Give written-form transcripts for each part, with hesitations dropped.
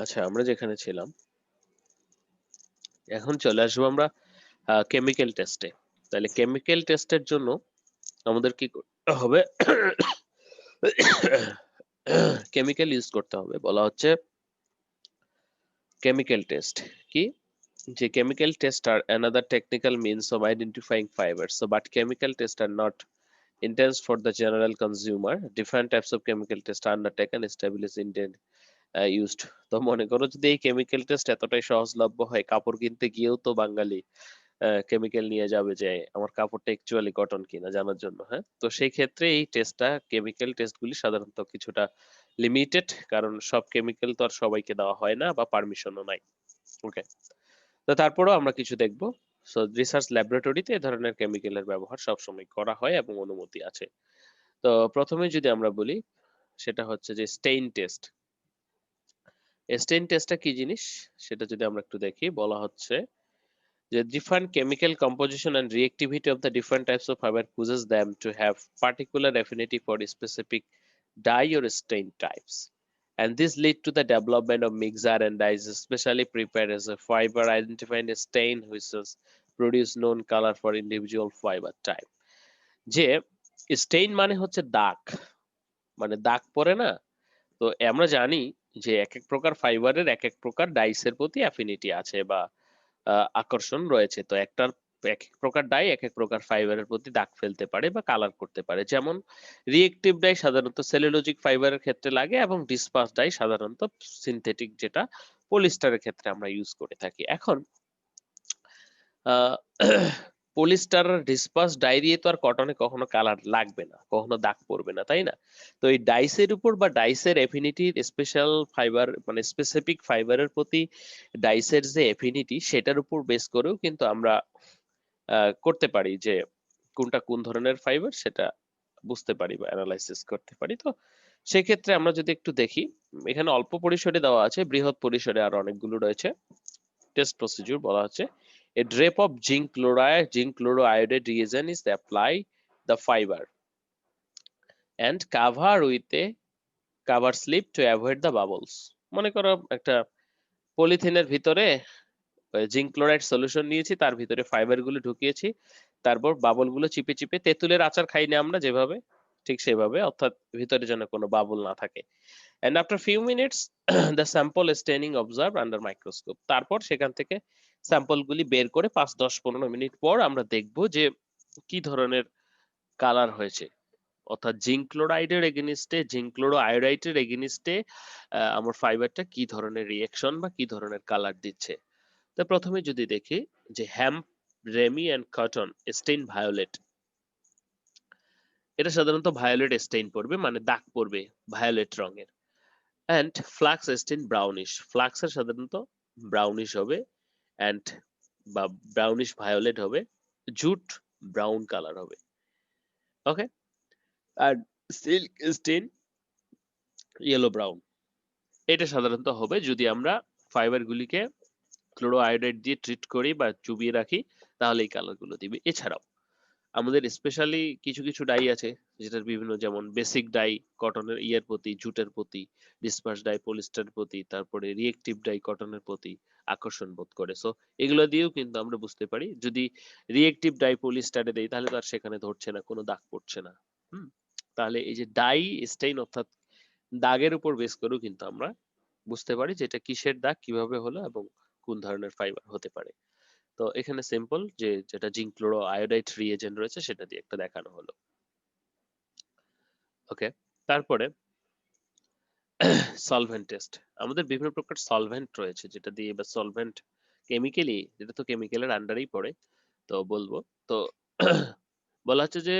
আচ্ছা, আমরা যেখানে ছিলাম এখন চলে আসবো আমরা কেমিক্যাল টেস্টে। তাহলে কেমিক্যাল টেস্টের জন্য আমাদের কি করতে হবে? কেমিক্যাল ইউজ করতে হবে। বলা হচ্ছে কেমিক্যাল টেস্ট কি? যে chemical tests are another technical means of identifying fibers. So, but chemical tests are not intended for the general consumer. Different types of chemical tests are undertaken, established, intent, used. তো মনে করো যদি এই chemical test এতটাই সহজলভ্য হয়, কাপড় কিনতে গিয়েও তো বাঙালি কেমিক্যাল নিয়ে যাবে যে আমার কাপড়টা অ্যাকচুয়ালি কটন কিনা জানার জন্য, হ্যাঁ? তো সেই ক্ষেত্রে এই টেস্টটা কেমিক্যাল টেস্টগুলি সাধারণত কিছুটা লিমিটেড, কারণ সব কেমিক্যাল তো আর সবাইকে দেওয়া হয় না বা পারমিশনও নাই। ওকে, তো তারপরেও আমরা কিছু দেখব। সো রিসার্চ ল্যাবরেটরিতে এ ধরনের কেমিক্যালের ব্যবহার সবসময় করা হয় এবং অনুমতি আছে। তো প্রথমে যদি আমরা বলি সেটা হচ্ছে যে স্টেইন টেস্ট। স্টেইন টেস্টটা কি জিনিস সেটা যদি আমরা একটু দেখি, বলা হচ্ছে যে different chemical composition and reactivity of the different types of fiber causes them to have particular affinity for specific dye or stain types, and this lead to the development of mixer and dyes especially prepared as a fiber identifying a stain which has produce known color for individual fiber type. যে Steyn মানে হচ্ছে দাগ, মানে দাগ পড়ে না? তো আমরা জানি যে এক এক প্রকার ফাইবারের এক এক প্রকার ডাইসের প্রতি অ্যাফিনিটি আছে বা আকর্ষণ রয়েছে। তো একটার এক এক প্রকার ডাই এক এক প্রকার ফাইবারের প্রতি দাগ ফেলতে পারে বা কালার করতে পারে। যেমন রিএক্টিভ ডাই সাধারণত সেলুলোজিক ফাইবারের ক্ষেত্রে লাগে এবং ডিসপাস ডাই সাধারণত সিনথেটিক যেটা পলিস্টারের ক্ষেত্রে আমরা ইউজ করে থাকি। এখন পলিস্টার ডিসপাস ডাই দিয়ে তো আর কটনে কখনো কালার লাগবে না, কখনো দাগ পড়বে না, তাই না? তো এই ডাইসের উপর বা ডাইসের এফিনিটির স্পেশাল ফাইবার মানে স্পেসিফিক ফাইবারের প্রতি ডাইসের যে এফিনিটি সেটার উপর বেস করেও কিন্তু আমরা করতে পারি যে কোনটা কোন ধরনের ফাইবার সেটা বুঝতে পারি বা অ্যানালাইসিস করতে পারি। তো সেক্ষেত্রে আমরা যদি একটু দেখি, এখানে অল্প পরিসরে দেওয়া আছে, বৃহৎ পরিসরে আর অনেকগুলো রয়েছে। টেস্ট প্রসিডিউর বলা হচ্ছে a drop of zinc chloroiodide reagent is applied the fiber and cover with a cover slip to avoid the bubbles. মনে করো একটা পলিথিনের ভিতরে জিঙ্ক ক্লোরাইড সলিউশন নিয়েছি, তার ভিতরে ফাইবার গুলো ঢুকিয়েছি, তারপর বাবল গুলো চিপে চিপে তেঁতুলের আচার খাই না আমরা যেভাবে, ঠিক সেভাবে, অর্থাৎ ভিতরে যেন কোনো বাবল না থাকে। and after few minutes the sample staining observed under microscope. তারপর সেখান থেকে স্যাম্পল গুলি বের করে 5-10-15 মিনিট পর আমরা দেখব যে কি ধরনের কালার হয়েছে, অর্থাৎ জিঙ্ক ক্লোরাইডের এগেনিস্টে জিঙ্ক ক্লোরো আয়োডাইডের এগেনিস্টে আমার ফাইবারটা কি ধরনের রিঅ্যাকশন বা কি ধরনের কালার দিচ্ছে। তো প্রথমে যদি দেখি যে hemp, ramie and cotton stain violet, এটা সাধারণত ভায়োলেট স্টেইন পড়বে, মানে দাগ পড়বে ভায়োলেট রঙের। অ্যান্ড ফ্লাক্স স্টেইন ব্রাউনিশ, ফ্লাক্সের সাধারণত ব্রাউনিশ হবে, অ্যান্ড বা ব্রাউনিশ ভায়োলেট হবে, জুট ব্রাউন কালার হবে। ওকে, আর সিল্ক স্টেইন ইয়েলো ব্রাউন, এটা সাধারণত হবে যদি আমরা ফাইবার গুলিকে ক্লোরো আয়োডাইড দিয়ে ট্রিট করি বা চুবিয়ে রাখি, তাহলে এই কালার গুলো দিবে। এছাড়াও আমাদের স্পেশালি কিছু কিছু ডাই আছে যেটার বিভিন্ন, যেমন বেসিক ডাই কটনের ইয়ের প্রতি, জুটের প্রতি, ডিসপার্স ডাই পলিস্টারের প্রতি, তারপরে রিয়েক্টিভ ডাই কটনের প্রতি আকর্ষণ বোধ করে। সো এগুলো দিয়েও কিন্তু আমরা বুঝতে পারি, যদি রিয়েক্টিভ ডাই পলিস্টারে দেই তাহলে তো আর সেখানে ধরছে না, কোনো দাগ পড়ছে না। হুম, তাহলে এই যে ডাই স্টেইন অর্থাৎ দাগের উপর বেস করেও কিন্তু আমরা বুঝতে পারি যে এটা কিসের দাগ, কিভাবে হলো এবং কোন ধরনের ফাইবার হতে পারে। তো এখানে সিম্পল যে যেটা জিঙ্ক ক্লোরো আয়োডাইড রিএজেন্ট রয়েছে সেটা দিয়ে একটা দেখানো হলো। ওকে, তারপরে সলভেন্ট টেস্ট। আমাদের বিভিন্ন প্রকার সলভেন্ট রয়েছে যেটা দিয়ে, বা সলভেন্ট কেমিক্যালি, যেটা তো কেমিক্যালের আন্ডারেই পড়ে, তো বলবো। তো বলা হচ্ছে যে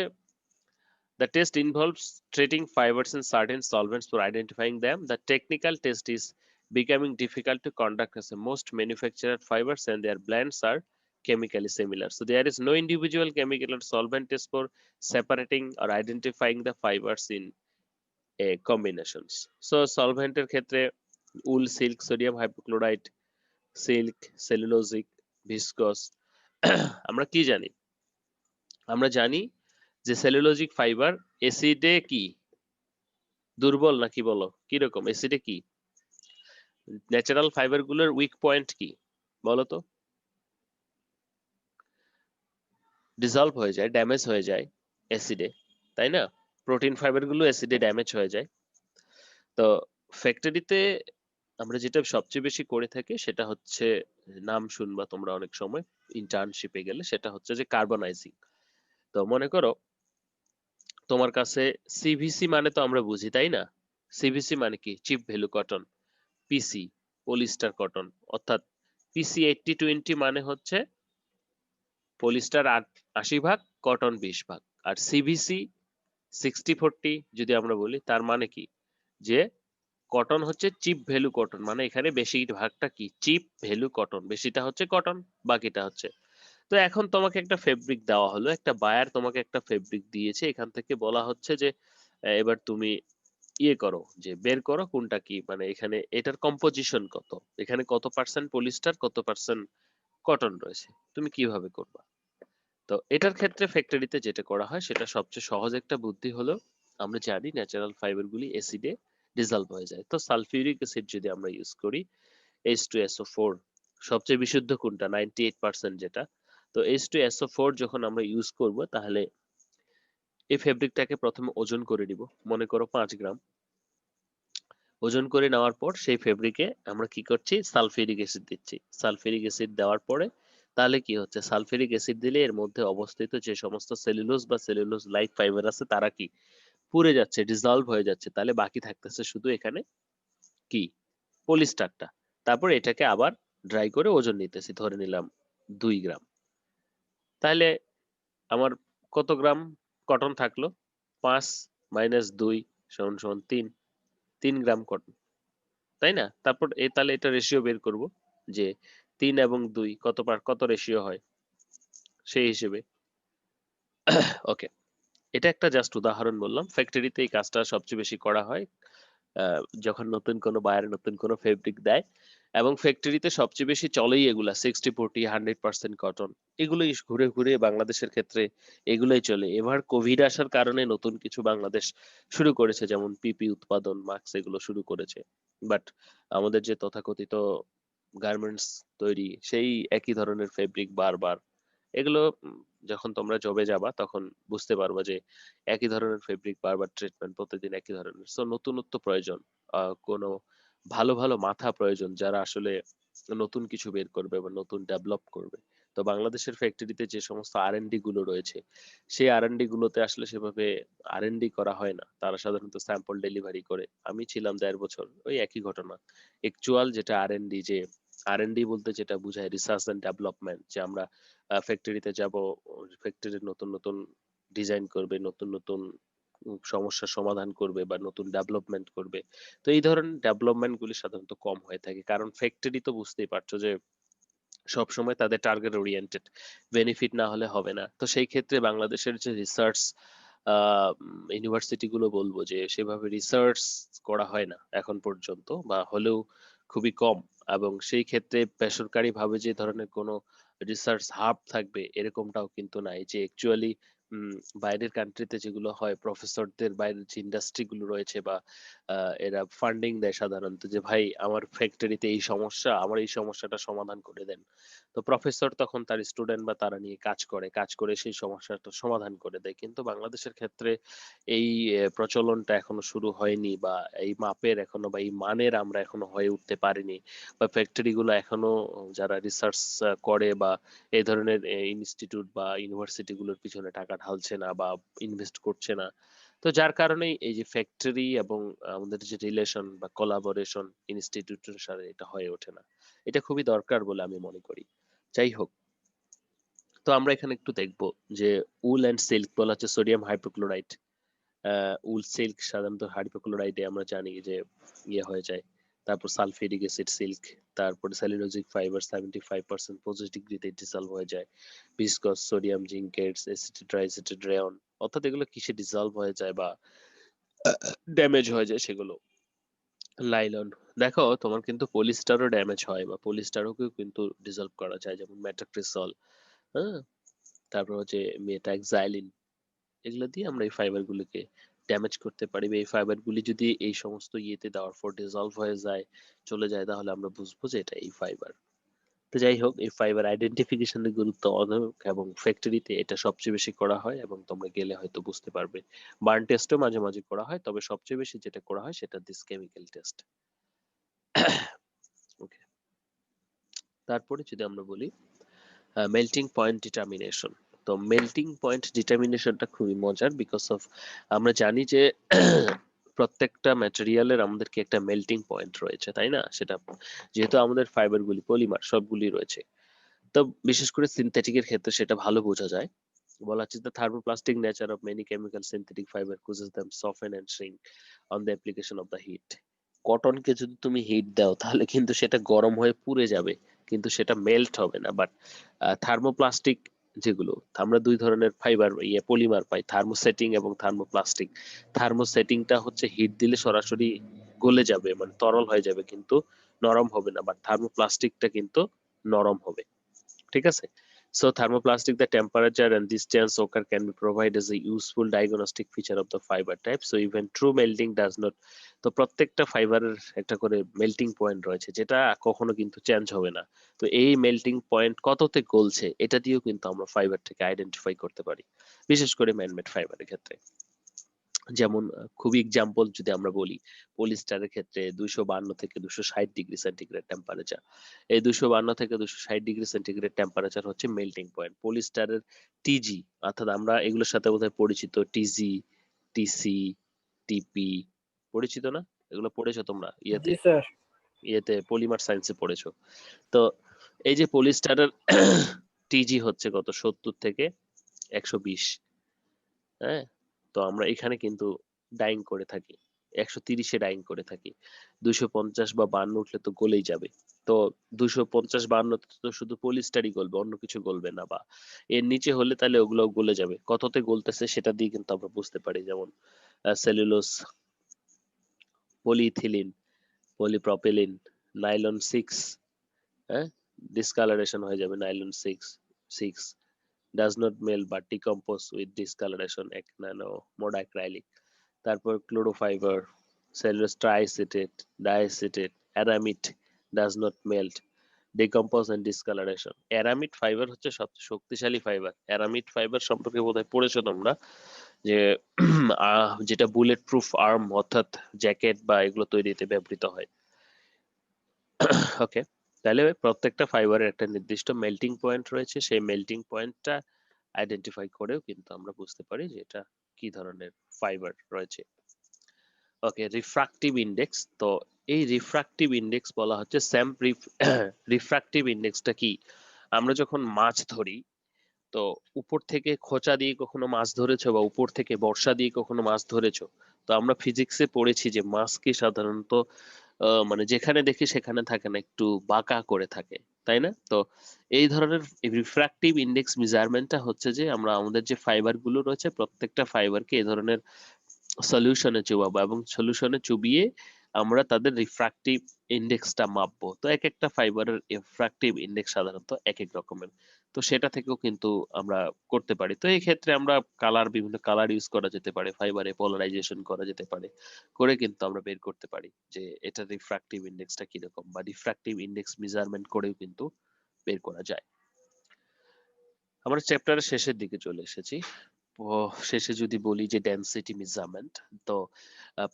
the test involves treating fibers in certain solvents for identifying them. The technical test is becoming difficult to conduct as most manufactured fibers and their blends are chemically similar. So there is no individual chemical or solvent test for separating or identifying the fibers in a combinations. So solvent এর ক্ষেত্রে wool, silk, sodium hypochlorite, silk, cellulosic, viscose. আমরা কি জানি? আমরা জানি যে cellulosic fibre অ্যাসিডে কি দুর্বল নাকি, বলো কিরকম অ্যাসিডে কি? ন্যাচারাল ফাইবার গুলোর উইক পয়েন্ট কি বলো তো? ডিসলভ হয়ে যায়, ড্যামেজ হয়ে যায় অ্যাসিডে, তাই না? প্রোটিন ফাইবার গুলো অ্যাসিডে ড্যামেজ হয়ে যায়। তো ফ্যাক্টরিতে আমরা যেটা সবচেয়ে বেশি করে থাকি সেটা হচ্ছে, নাম শুনবা তোমরা অনেক সময় ইন্টার্নশিপে গেলে, সেটা হচ্ছে যে কার্বনাইজিং। তো মনে করো তোমার কাছে সিভিসি মানে তো আমরা বুঝি, তাই না? সিভিসি মানে কি? Chief value cotton. PC polyester cotton, অর্থাৎ পিসি 80-20 মানে হচ্ছে পলিস্টার 80 ভাগ, কটন 20 ভাগ। আর সিভিসি 60-40 যদি আমরা বলি, তার মানে কি? যে কটন হচ্ছে চিপ ভ্যালু কটন, মানে এখানে বেশি ভাগটা কি? চিপ ভ্যালু কটন, বেশিটা হচ্ছে কটন, বাকিটা হচ্ছে। তো এখন তোমাকে একটা ফেব্রিক দেওয়া হলো, একটা বায়ার তোমাকে একটা ফেব্রিক দিয়েছে, এখান থেকে বলা হচ্ছে যে এবার তুমি ইয়ে করো, যে বের করো কোনটা কি, মানে এখানে এটার কম্পোজিশন কত, এখানে কত পার্সেন্ট পলিস্টার, কত পার্সেন্ট কটন রয়েছে, তুমি কিভাবে করবা? তো এটার ক্ষেত্রে ফ্যাক্টরিতে যেটা করা হয় সেটা সবচেয়ে সহজ একটা বুদ্ধি হলো, আমরা জানি ন্যাচারাল ফাইবার গুলি অ্যাসিডে ডিসলভ হয়ে যায়। তো সালফিউরিক অ্যাসিড যদি আমরা ইউজ করি, H2SO4, সবচেয়ে বিশুদ্ধ কোনটা? 98% যেটা। তো H2SO4 যখন আমরা ইউজ করব, তাহলে এই ফেব্রিকটাকে প্রথমে ওজন করে নিব, মনে করো 5 গ্রাম। ওজন করে নেওয়ার পর সেই ফেব্রিকে আমরা কি করছি? সালফিউরিক অ্যাসিড দিচ্ছি। সালফিউরিক অ্যাসিড দেওয়ার পরে তাহলে কি হচ্ছে? সালফিউরিক অ্যাসিড দিলে এর মধ্যে অবস্থিত যে সমস্ত সেলুলোজ বা সেলুলোজ লাইক ফাইবার আছে তারা কি পুড়ে যাচ্ছে, ডিসলভ হয়ে যাচ্ছে। তাহলে বাকি থাকতেছে শুধু এখানে কি? পলিস্টারটা। তারপর এটাকে আবার ড্রাই করে ওজন নিতেছি, ধরে নিলাম 2 গ্রাম। তাহলে আমার কত গ্রাম কটন থাকলো? 5 - 2 = 3, 3 গ্রাম কটন, তাই না? তারপর তাহলে এটা রেশিও বের করব, যে 3 এবং 2 কত রেশিও হয় সেই হিসেবে। ওকে, এটা একটা জাস্ট উদাহরণ বললাম। ফ্যাক্টরিতে এই কাজটা সবচেয়ে বেশি করা হয় যখন নতুন কোনো বায়ার নতুন কোনো ফেব্রিক দেয়, এবং ফ্যাক্টরিতে সবচেয়ে বেশি চলেই এগুলা 60-40, 100% কটন। এগুলোই ঘুরে ঘুরে বাংলাদেশের ক্ষেত্রে এগুলোই চলে। এবার কোভিড আসার কারণে নতুন কিছু বাংলাদেশ শুরু করেছে, যেমন পিপি উৎপাদন, মাস্ক, এগুলো শুরু করেছে। বাট আমাদের যে তথাকথিত গার্মেন্টস তৈরি, সেই একই ধরনের ফেব্রিক বারবার, এগুলো যখন তোমরা জবে যাবা তখন বুঝতে পারবা যে একই ধরনের ফেব্রিক, বারবার ট্রিটমেন্ট, প্রতিদিন একই ধরনের। সো নতুনত্ব প্রয়োজন, কোনো ভালো ভালো মাথা প্রয়োজন যারা আসলে নতুন কিছু বের করবে বা নতুন ডেভেলপ করবে। তো বাংলাদেশের ফ্যাক্টরিতে যে সমস্ত আর&ডি গুলো রয়েছে, সেই আর&ডি গুলোতে আসলে সেভাবে আর&ডি করা হয় না, তারা সাধারণত স্যাম্পল ডেলিভারি করে। আমি ছিলাম 1.5 বছর, ওই একই ঘটনা। অ্যাকচুয়াল যেটা আর&ডি, যে আর&ডি বলতে যেটা বোঝায় রিসার্চ এন্ড ডেভেলপমেন্ট, যে আমরা ফ্যাক্টরিতে যাব, ফ্যাক্টরির নতুন নতুন ডিজাইন করবে, নতুন নতুন সমস্যার সমাধান করবে বা নতুন ডেভেলপমেন্ট করবে। তো এই ধরনের ডেভেলপমেন্ট গুলি সাধারণত কম হয়ে থাকে, কারণ ফ্যাক্টরি তো বুঝতেই পারছো যে সব সময় তাদের টার্গেট ওরিয়েন্টেড, বেনিফিট না হলে হবে না। তো সেই ক্ষেত্রে বাংলাদেশের যে রিসার্চ ইউনিভার্সিটি গুলো, বলবো যে সেভাবে রিসার্চ করা হয় না এখন পর্যন্ত, বা হলেও খুবই কম। এবং সেই ক্ষেত্রে বেসরকারি ভাবে যে ধরনের কোনো রিসার্চ হাব থাকবে এরকমটাও কিন্তু নাই, যে অ্যাকচুয়ালি বাইরের কান্ট্রিতে যেগুলো হয়, প্রফেসরদের বাইরের যে ইন্ডাস্ট্রি গুলো রয়েছে, বা এরা ফান্ডিং দেয় সাধারণত, যে ভাই আমার ফ্যাক্টরিতে এই সমস্যা, আমার এই সমস্যাটা সমাধান করে দেন। তো প্রফেসর তখন তার স্টুডেন্ট বা তারা নিয়ে কাজ করে, কাজ করে সেই সমস্যাটা সমাধান করে দেয়। কিন্তু বাংলাদেশের ক্ষেত্রে এই প্রচলনটা এখনো শুরু হয়নি, বা এই মাপের এখনো বা এই মানের আমরা এখনো হয়ে উঠতে পারিনি, বা ফ্যাক্টরি গুলো এখনো যারা রিসার্চ করে বা এই ধরনের ইনস্টিটিউট বা ইউনিভার্সিটি গুলোর পিছনে টাকা ঢালছে না বা ইনভেস্ট করছে না। তো যার কারণেই এই যে ফ্যাক্টরি এবং আমাদের যে রিলেশন বা কোলাবোরেশন ইনস্টিটিউটের সাথে, এটা হয়ে ওঠে না। এটা খুবই দরকার বলে আমি মনে করি। যাই হোক, তো আমরা এখানে একটু দেখবো যে উল অ্যান্ড সিল্ক বলা হচ্ছে সোডিয়াম হাইপোক্লোরাইট। উল সিল্ক সাধারণত হাইপোক্লোরাইডে আমরা জানি যে ইয়ে হয়ে যায়। তারপর সালফিউরিক অ্যাসিড সিল্ক, তারপরে সেলুলোজিক ফাইবার 75% পঁচিশ ডিগ্রিতে ডিসলভ হয়ে যায়। ভিসকস সোডিয়াম জিঙ্কেটস এসিটেট রেয়ন, অর্থাৎ এগুলো কিসে ডিসলভ হয়ে যায় বা ড্যামেজ হয়ে যায় সেগুলো। লাইলন, দেখো তোমার কিন্তু পলিস্টারও ড্যামেজ হয়, বা পলিস্টারও কিন্তু ডিসলভ করা যায়, যেমন মেটাক্রিসল, হ্যাঁ, তারপর হচ্ছে মেটাক্সাইলিন, এগুলো দিয়ে আমরা এই ফাইবার গুলোকে ড্যামেজ করতে পারি, বা এই ফাইবারগুলি যদি এই সমস্ত ইয়েতে দেওয়ার পর ডিসলভ হয়ে যায়, চলে যায়, তাহলে আমরা বুঝবো যে এটা এই ফাইবার। তো যাই হোক, এই ফাইবার আইডেন্টিফিকেশনের গুরুত্ব অনেক, এবং ফ্যাক্টরিতে এটা সবচেয়ে বেশি করা হয়, এবং তোমরা গেলে হয়তো বুঝতে পারবে। বার্ন টেস্টও মাঝে মাঝে করা হয়, তবে সবচেয়ে বেশি যেটা করা হয় সেটা দিস কেমিক্যাল টেস্ট। ওকে, তারপরে যদি আমরা বলি মেল্টিং পয়েন্ট ডিটারমিনেশন। তো মেল্টিং পয়েন্ট ডিটারমিনেশনটা খুবই মজার, বিকজ অফ আমরা জানি যে প্রত্যেকটা ম্যাটেরিয়ালের আমাদেরকে একটা মেল্টিং পয়েন্ট রয়েছে, তাই না? সেটা যেহেতু আমাদের ফাইবারগুলি পলিমার সবগুলি রয়েছে, তো বিশেষ করে সিনথেটিকের ক্ষেত্রে সেটা ভালো বোঝা যায়। বলা হচ্ছে the thermoplastic nature of many chemical synthetic fiber causes them soften and shrink on the application of the heat. কটনকে যদি তুমি হিট দাও তাহলে কিন্তু সেটা গরম হয়ে পুড়ে যাবে, কিন্তু সেটা মেল্ট হবে না। বাট থার্মোপ্লাস্টিক যেগুলো, আমরা দুই ধরনের ফাইবার পলিমার পাই, থার্মোসেটিং এবং থার্মোপ্লাস্টিক। থার্মোসেটিংটা হচ্ছে হিট দিলে সরাসরি গলে যাবে, মানে তরল হয়ে যাবে, কিন্তু নরম হবে না। বাট থার্মোপ্লাস্টিকটা কিন্তু নরম হবে, ঠিক আছে? So thermoplastic, the temperature and this change occur can be provided as a useful diagnostic feature of the fiber type. So even true melting does not. তো প্রত্যেকটা ফাইবারের একটা করে মেল্টিং পয়েন্ট রয়েছে, যেটা কখনো কিন্তু চেঞ্জ হবে না। তো এই মেল্টিং পয়েন্ট কততে গলছে এটা দিয়েও কিন্তু আমরা ফাইবার থেকে আইডেন্টিফাই করতে পারি, বিশেষ করে ম্যানমেড ফাইবারের ক্ষেত্রে। যেমন খুবই এক্সাম্পল যদি আমরা বলি, পলিস্টারের ক্ষেত্রে 252 থেকে 260 ডিগ্রি সেন্টিগ্রেড টেম্পারেচার, এই 252 থেকে 260 ডিগ্রি সেন্টিগ্রেড টেম্পারেচার হচ্ছে মেল্টিং পয়েন্ট। পলিস্টারের টিজি, অর্থাৎ আমরা এগুলোর সাথে বোধহয় পরিচিত, টিজি, টিসি, টিপি, পরিচিত না? এগুলো পড়েছো তোমরা জি স্যার। ইয়েতে পলিমার সায়েন্সে পড়েছো। তো এই যে পলিস্টারের টিজি হচ্ছে কত, 70 থেকে 120। হ্যাঁ, তো আমরা এখানে কিন্তু ডাইং করে থাকি, 130-এ ডাইং করে থাকি। 250 বা 52 উঠলে তো গলেই যাবে। তো 250-52 তো শুধু পলিস্টারই গলবে, অন্য কিছু গলবে না। বা এর নিচে হলে তাহলে ওগুলো গলে যাবে। কততে গলতেছে সেটা দিয়ে কিন্তু আমরা বুঝতে পারি। যেমন সেলুলোজ, পলিইথিলিন, পলিপ্রপিলিন, নাইলন 6, হ্যাঁ, ডিসকালারেশন হয়ে যাবে nylon 6 does not melt but decompose with discoloration, এক নানো মোডাক্রাইলিক। তারপর chlorofibre, cellulose triacetate, diacetate, aramid does not melt, decompose and discoloration। Aramid fibre হচ্ছে সবচেয়ে শক্তিশালী ফাইবার। অ্যারামিড ফাইবার সম্পর্কে বোধহয় পড়েছো তোমরা, যে যেটা বুলেট প্রুফ আর্ম অর্থাৎ জ্যাকেট বা এগুলো তৈরিতে ব্যবহৃত হয়। ওকে, তাহলে প্রত্যেকটা ফাইবারের একটা নির্দিষ্ট মেল্টিং পয়েন্ট রয়েছে, সেই মেল্টিং পয়েন্টটা আইডেন্টিফাই করেও কিন্তু আমরা বুঝতে পারি যে এটা কি ধরনের ফাইবার রয়েছে। ওকে, রিফ্রাক্টিভ ইন্ডেক্স। তো এই রিফ্রাক্টিভ ইন্ডেক্স বলা হচ্ছে স্যাম্প রিফ্রাক্টিভ ইন্ডেক্সটা কি? আমরা যখন মাছ ধরি, তো উপর থেকে খোঁচা দিয়ে কখনো মাছ ধরেছো, বা উপর থেকে বর্ষা দিয়ে কখনো মাছ ধরেছো? তো আমরা ফিজিক্সে পড়েছি যে মাছ কি সাধারণত মানে যেখানে দেখি সেখানে থাকে না, একটু বাঁকা করে থাকে, তাই না? তো এই ধরনের রিফ্রাক্টিভ ইন্ডেক্স মেজারমেন্টটা হচ্ছে যে আমরা আমাদের যে ফাইবার গুলো রয়েছে প্রত্যেকটা ফাইবারকে এই ধরনের সলিউশনে চুবাবো, এবং সলিউশনে চুবিয়ে আমরা তাদের রিফ্রাক্টিভ ইন্ডেক্সটা মাপবো। তো এক একটা ফাইবারের রিফ্রাক্টিভ ইন্ডেক্স সাধারণত এক এক রকমের। তো সেটা থেকেও কিন্তু আমরা করতে পারি। তো এই ক্ষেত্রে আমরা বিভিন্ন কালার ইউজ করা যেতে পারে, ফাইবারে পোলারাইজেশন করা যেতে পারে, করে কিন্তু আমরা বের করতে পারি যে এটা রিফ্রাক্টিভ ইন্ডেক্সটা কিরকম, বা রিফ্রাক্টিভ ইন্ডেক্স মেজারমেন্ট করেও কিন্তু বের করা যায়। আমরা চ্যাপ্টারের শেষের দিকে চলে এসেছি। শেষে যদি বলি যে ডেনসিটি মেজারমেন্ট, তো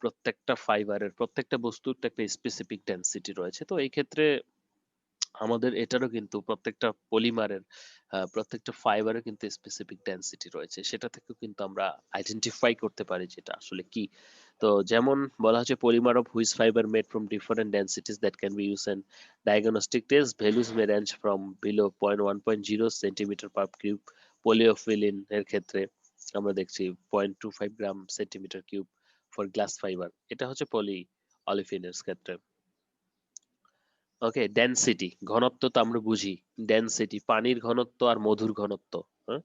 প্রত্যেকটা ফাইবারের, প্রত্যেকটা বস্তুর তো একটা স্পেসিফিক ডেনসিটি রয়েছে। তো এই ক্ষেত্রে আমাদের এটারও কিন্তু প্রত্যেকটা পলিমারের, প্রত্যেকটা ফাইবারের কিন্তু স্পেসিফিক ডেনসিটি রয়েছে, সেটা থেকেও কিন্তু আমরা আইডেন্টিফাই করতে পারি যেটা আসলে কি। তো যেমন বলা হচ্ছে polymer of which fibre made from different densities that can be use and diagnostic test values may range from below 0.1.0 centimetre per cube. Polyolefin এর ক্ষেত্রে আমরা দেখছি 0.25 gram centimetre cube for glass fibre, এটা হচ্ছে পলি অলিফিনের ক্ষেত্রে। ওকে, ডেনসিটি, ঘনত্ব তো আমরা বুঝি, ডেনসিটি পানির ঘনত্ব আর মধুর ঘনত্ব। হ্যাঁ,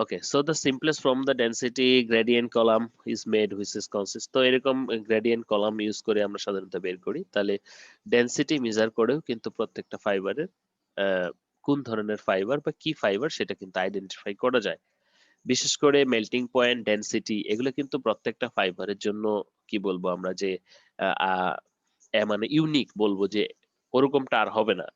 okay, so the simplest from the density gradient column is made which is consist. তো এরকম গ্রেডিয়েন্ট কলাম ইউজ করে আমরা সাধারণত বের করি। তাহলে ডেনসিটি মেজার করেও কিন্তু প্রত্যেকটা ফাইবারের কোন ধরনের ফাইবার বা কি ফাইবার সেটা কিন্তু আইডেন্টিফাই করা যায়। বিশেষ করে মেল্টিং পয়েন্ট, ডেনসিটি, এগুলো কিন্তু প্রত্যেকটা ফাইবারের জন্য কি বলবো আমরা যে মানে ইউনিক বলবো, যে ওরকমটা আর হবে না।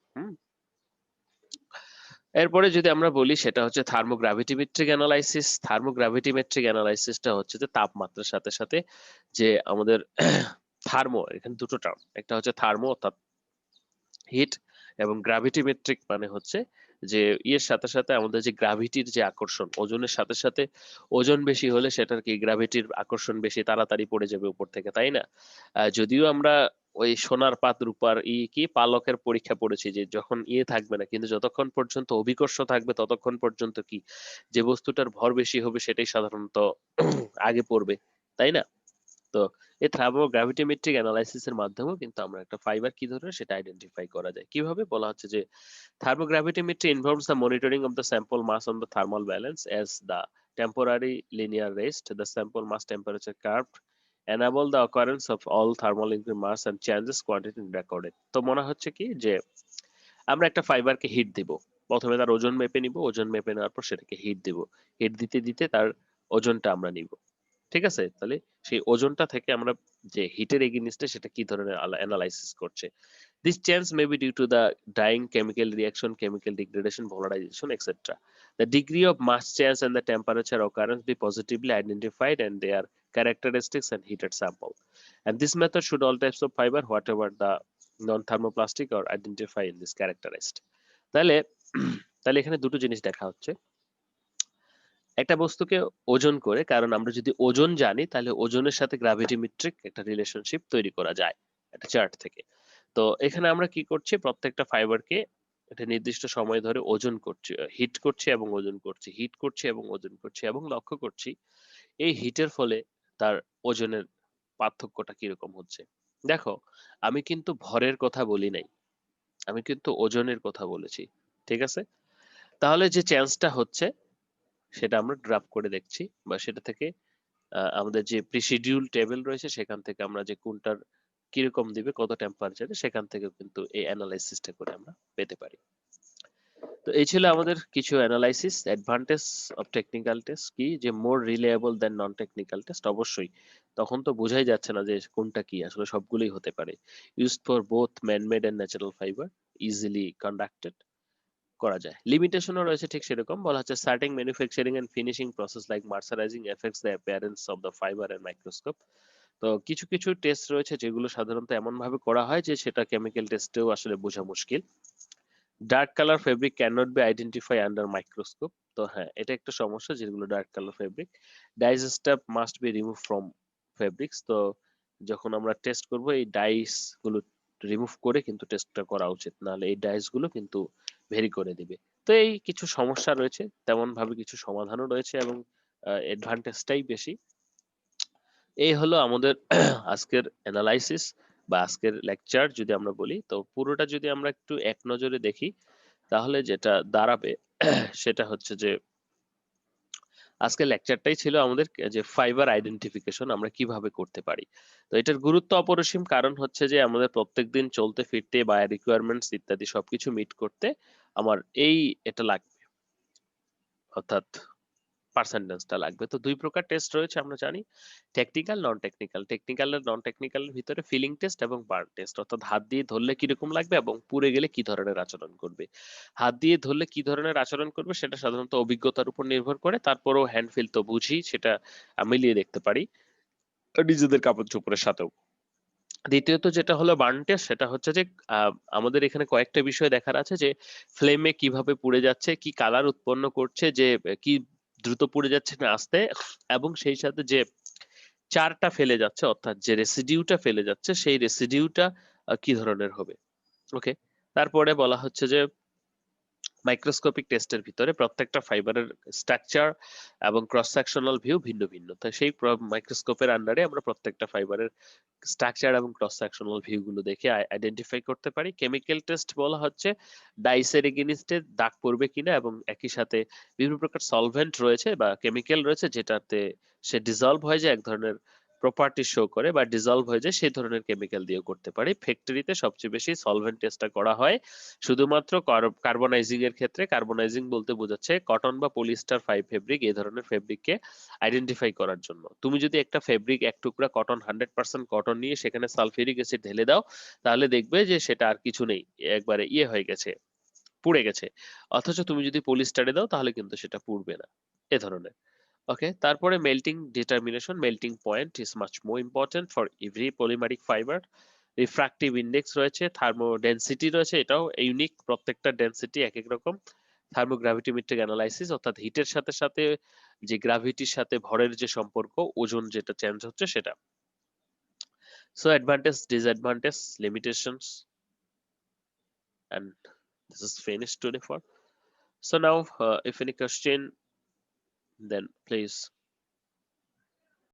এরপরে যদি আমরা বলি সেটা হচ্ছে থার্মোগ্রাভিটিমেট্রিক অ্যানালাইসিস। থার্মোগ্রাভিটিমেট্রিক অ্যানালাইসিসটা হচ্ছে যে তাপমাত্রার সাথে সাথে যে আমাদের থার্মো, এখানে দুটো টার্ম, একটা হচ্ছে থার্মো অর্থাৎ হিট, এবং গ্রাভিটিমেট্রিক মানে হচ্ছে যে ইয়ের সাথে সাথে আমাদের যে গ্রাভিটির যে আকর্ষণ, ওজনের সাথে সাথে ওজন বেশি হলে সেটার কি গ্রাভিটির আকর্ষণ বেশি, তাড়াতাড়ি পড়ে যাবে উপর থেকে, তাই না? যদিও আমরা ওই সোনার পাত রূপার কি পালকের পরীক্ষা পড়েছি, যে যখন থাকবে না, কিন্তু যতক্ষণ পর্যন্ত অভিকর্ষ থাকবে ততক্ষণ পর্যন্ত কি যে বস্তুটার ভর বেশি হবে সেটাই সাধারণত আগে পড়বে, তাই না? তো এই থার্মোগ্রাভিটিমেট্রিক অ্যানালাইসিস এর মাধ্যমেও কিন্তু আমরা একটা ফাইবার কি ধরনের সেটা আইডেন্টিফাই করা যায়। কিভাবে বলা হচ্ছে যে thermogravitimetry involves the monitoring of the sample mass on the thermal balance as the temporary linear rest, the sample mass temperature curve enable the occurrence of all thermal increment mass and changes quantity recorded। তো মনে হচ্ছে কি যে আমরা একটা ফাইবারকে hit দিব, প্রথমে তার ওজন মেপে নিব, ওজন মেপে নেওয়ার পর সেটাকে হিট দিব, হিট দিতে দিতে তার ওজনটা আমরা নিব, ঠিক আছে? তাহলে সেই ওজনটা থেকে আমরা যে হিটের এগেইনস্টে সেটা কি ধরনের অ্যানালাইসিস করছে। This change may be due to the dyeing, chemical reaction, chemical degradation, polarization, etc. The degree of mass change and the temperature occurrence be positively identified and their characteristics and heated sample. And this method should all types of fiber, whatever the non-thermoplastic, or identify in this characterized. তাহলে তাহলে এখানে দুটো জিনিস দেখা হচ্ছে। একটা বস্তুকে ওজন করে, কারণ আমরা যদি ওজন জানি তাহলে ওজনের সাথে গ্রাভিটিমেট্রিক একটা রিলেশনশিপ তৈরি করা যায় একটা চার্ট থেকে। তো এখানে আমরা কি করছি, প্রত্যেকটা ফাইবারকে একটা নির্দিষ্ট সময় ধরে ওজন করছি, হিট করছি এবং ওজন করছি, হিট করছি এবং ওজন করছি, এবং লক্ষ্য করছি এই হিটের ফলে তার ওজনের পার্থক্যটা কিরকম হচ্ছে। দেখো, আমি কিন্তু ভরের কথা বলি নাই, আমি কিন্তু ওজনের কথা বলেছি, ঠিক আছে? তাহলে যে চেঞ্জটা হচ্ছে সেটা আমরা গ্রাফ করে দেখছি, বা সেটা থেকে আমাদের যে প্রিশিডিউল টেবিল রয়েছে সেখান থেকে আমরা যে কোনটার কিরকম দিবে কত টেম্পারেচারে, সেখান থেকে কিন্তু এই অ্যানালাইসিসটা করে আমরা পেতে পারি। তো এই ছিল আমাদের কিছু analysis. Advantage of technical test কি, যে মোর রিলায়েবল দেন নন টেকনিক্যাল টেস্ট। অবশ্যই তখন তো বোঝাই যাচ্ছে না যে কোনটা কি, আসলে সবগুলোই হতে পারে। Used for both manmade and natural fibre, easily conducted করা যায়। লিমিটেশনও রয়েছে ঠিক সেরকম, বলা হচ্ছে starting manufacturing and finishing process like mercerising effects the appearance of the fibre and microscope. তো কিছু কিছু টেস্ট রয়েছে যেগুলো সাধারণত এমন ভাবে করা হয় যে সেটা কেমিক্যাল টেস্টেও আসলে বোঝা মুশকিল। Dark colour fabric can not be identify under microscope. তো হ্যাঁ, এটা একটা সমস্যা, যেগুলো dark colour fabric. Dyes step must be remove from fabrics. তো যখন আমরা টেস্ট করব এই ডাইস গুলো রিমুভ করে কিন্তু টেস্টটা করা উচিত, নাহলে এই ডাইস গুলো কিন্তু ভেরি করে দিবে। তো এই কিছু সমস্যা রয়েছে, তেমন ভাবে কিছু সমাধানও রয়েছে, এবং অ্যাডভান্টেজটাই বেশি। এই হলো আমাদের আজকের অ্যানালাইসিস বা আজকের লেকচার যদি আমরা বলি। তো পুরোটা যদি আমরা একটু এক নজরে দেখি তাহলে যেটা দাঁড়াবে সেটা হচ্ছে যে আজকের লেকচারটাই ছিল আমাদের যে ফাইবার আইডেন্টিফিকেশন আমরা কিভাবে করতে পারি। তো এটার গুরুত্ব অপরিসীম, কারণ হচ্ছে যে আমাদের প্রত্যেকদিন চলতে ফিরতে বা রিকোয়ারমেন্টস ইত্যাদি সবকিছু মিট করতে আমার এটা লাগবে, অর্থাৎ পার্সেন্টেজটা লাগবে। তো দুই প্রকার টেস্ট রয়েছে আমরা জানি, টেকনিক্যাল, নন টেকনিক্যাল। টেকনিক্যাল আর নন টেকনিক্যালের ভিতরে ফিলিং টেস্ট এবং বার্ন টেস্ট, অর্থাৎ হাত দিয়ে ধরলে কিরকম লাগবে এবং পুড়ে গেলে কি ধরনের আচরণ করবে। হাত দিয়ে ধরলে কি ধরনের আচরণ করবে সেটা সাধারণত অভিজ্ঞতার উপর নির্ভর করে, তারপরেও হ্যান্ড ফিল তো বুঝি, সেটা মিলিয়ে দেখতে পারি নিজেদের কাপড় চোপড়ের সাথেও। দ্বিতীয়ত যেটা হলো বার্ন টেস্ট, সেটা হচ্ছে যে আমাদের এখানে কয়েকটা বিষয় দেখার আছে, যে ফ্লেমে কিভাবে পুড়ে যাচ্ছে, কি কালার উৎপন্ন করছে, যে কি দ্রুত পুড়ে যাচ্ছে না আস্তে, এবং সেই সাথে যে চারটা ফেলে যাচ্ছে, অর্থাৎ যে রেসিডিউটা ফেলে যাচ্ছে সেই রেসিডিউটা কি ধরনের হবে। ওকে, তারপরে বলা হচ্ছে যে মাইক্রোস্কোপিক টেস্টের ভিতরে প্রত্যেকটা ফাইবারের স্ট্রাকচার এবং ক্রস সেকশনাল ভিউ ভিন্ন ভিন্ন, তাই সেই মাইক্রোস্কোপের আন্ডারে আমরা প্রত্যেকটা ফাইবারের স্ট্রাকচার এবং ক্রস সেকশনাল ভিউ গুলো দেখে আইডেন্টিফাই করতে পারি। কেমিক্যাল টেস্ট বলা হচ্ছে ডাইসের এগেইনস্টে দাগ পড়বে কিনা, এবং একই সাথে বিভিন্ন প্রকার সলভেন্ট রয়েছে বা কেমিক্যাল রয়েছে যেটাতে সে ডিজলভ হয় যে এক ধরনের প্রপার্টি শো করে বা ডিজলভ হয়ে যায় সেই ধরনের কেমিক্যাল দিয়ে করতে পারি। ফ্যাক্টরিতে সবচেয়ে বেশি সলভেন্ট টেস্টটা করা হয় শুধুমাত্র কার্বনাইজিং এর ক্ষেত্রে। কার্বনাইজিং বলতে বোঝাচ্ছে কটন বা পলিস্টার ফেব্রিক, এই ধরনের ফেব্রিককে আইডেন্টিফাই করার জন্য। তুমি যদি একটা ফেব্রিক, এক টুকরা কটন, 100% কটন নিয়ে সেখানে সালফিউরিক অ্যাসিড ঢেলে দাও, তাহলে দেখবে যে সেটা আর কিছু নেই, একবারে হয়ে গেছে, পুড়ে গেছে। অথচ তুমি যদি পলিস্টারে দাও তাহলে কিন্তু সেটা পুড়বে না, এ ধরনের। ওকে, তারপরে melting determination. Melting point is much more important for every polymeric fibre. Refractive index রয়েছে, থার্মো ডেন্সিটি রয়েছে, এটাও ইউনিক, প্রত্যেকটা ডেন্সিটি এক এক রকম। থার্মোগ্রাভিটিমেট্রিক অ্যানালাইসিস, অর্থাৎ হিটের সাথে সাথে যে গ্রাভিটির সাথে ভরের যে সম্পর্ক, ওজন যেটা চেঞ্জ হচ্ছে সেটা। So advantage, disadvantage, limitations, and this is finished today for. So now if any question, then please